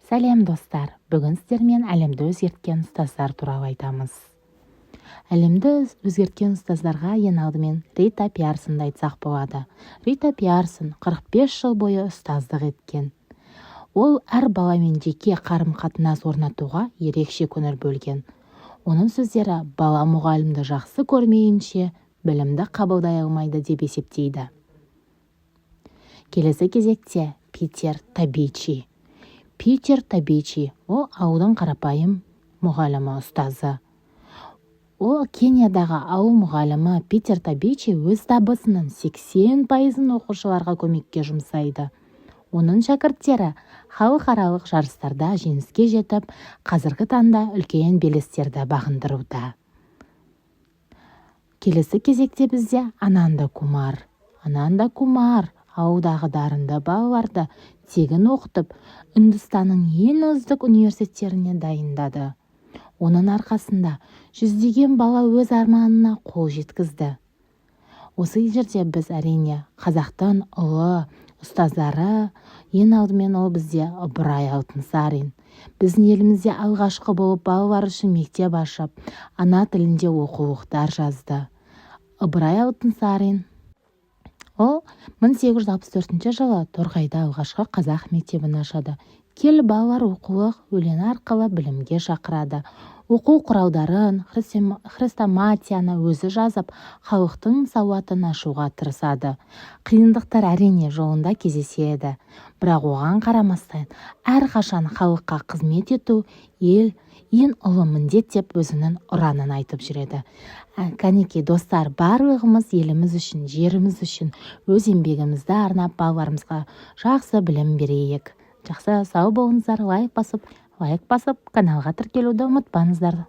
Сәлем достар, бүгін сіздермен әлемді өзгерткен ұстаздар туралы айтамыз. Әлемді өзгерткен ұстаздарға ең алдымен Рита Пиарсонды айтсақ болады. Рита Пиарсон 45 жыл бойы ұстаздық еткен. Ол әр баламен жеке қарым-қатынас орнатуға ерекше көңіл бөлген. Оның сөздері бала мұғалімді жақсы көрмейінше білімді қабылдай алмайды деп есептейді. Келесі кезекте Питер Табичи. Питер Табичи, ол ауылдың қарапайым мұғалімі ұстазы. Ол Кениядағы ауыл мұғалімі Питер Табичи өз табысының 80% оқушыларға көмекке жұмсайды. Оның шәкірттері халықаралық жарыстарда жеңіске жетіп, қазіргі таңда үлкен белестерді бағындыруда. Келесі кезекте бізде Ананда Кумар. Ананда Кумар ауылдағы дарынды балаларды тегін оқытып, Үндістанның ең үздік университеттеріне дайындады. Оның арқасында жүздеген бала өз арманына қол жеткізді. Осы жерде біз әрине қазақтың ұлы ұстаздары, ең алдымен ол бізде Ыбырай Алтынсарин. Біздің елімізде алғашқы болып балалар үшін мектеп ашып, ана тілінде оқулықтар жазды. Ыбырай Алтынсарин ол 1864 жылы Торғайда алғашқы қазақ мектебін ашады. Кел балалар оқулық өлең арқылы білімге шақырады. Оқу құралдарын, хрестоматияны өзі жазып, халықтың сауатын ашуға тырысады. Қиындықтар әрине жолында кездеседі. Бірақ оған қарамастан, әрқашан халыққа қызмет ету ең ұлы міндет деп өзінің ұранын айтып жүреді. Кәнекей достар, барлығымыз еліміз үшін, жеріміз үшін өз еңбегімізді арнап балаларымызға жақсы білім берейік. Жақсы, сау болыңыздар, лайк басып, каналға тіркелуді ұмытпаңыздар.